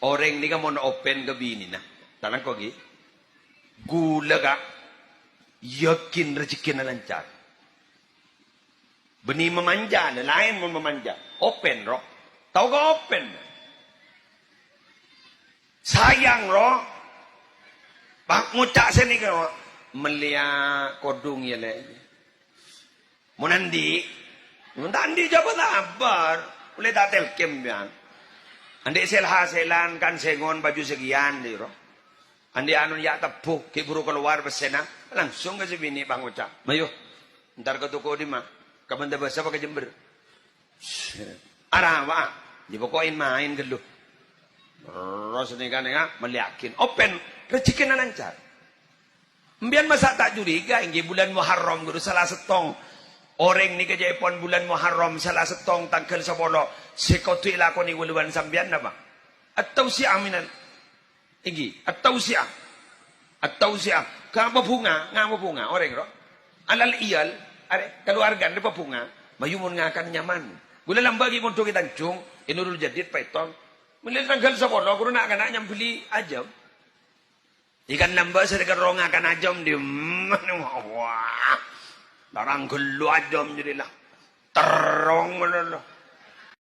Orang ni kan mau open ke bini na. Tanang ko gi. Gula ka. Yakin rezeki na lancar. Benih memanja, lain mau memanja. Open roh. Tahu ke open? Sayang roh. Pak ngucak sini kan melia kodung ya le. Munandi. Munandi jabat abar. Boleh tak telkem biang. Andi haselan kan sengon baju sekian di roh. Andi anun ya tepuk ke buru keluar besena langsung ke sini bang ucap. Mayo. Ntar ke toko di mah. Kapan dah bahasa pakai Jember. Arah apa? Dipokokin main ke lu. Terus ni kan meliakin. Open. Rezeki na lancar. Mbian masa tak curiga. Ini bulan Muharram. Guru salah setong. Orang ni kejepon bulan Muharram. Salah setong tanggal 10. Sekotu ilakoni wuluan sambian na ba? Atau si aminan. Ini. Atau si am. Atau si am. Ngapa bunga. Orang ro. Alal iyal. Are keluarga ni bunga. Mayumun ngakan nyaman. Gula lang bagi mo kita cung. Inurul jadid paiton. Melihat tanggal 10. Guru nak akan nyam beli ajam. Ikan nambah sedekah rong akan ajam di. Wah. Darang gelu ajam jadilah. Terong mana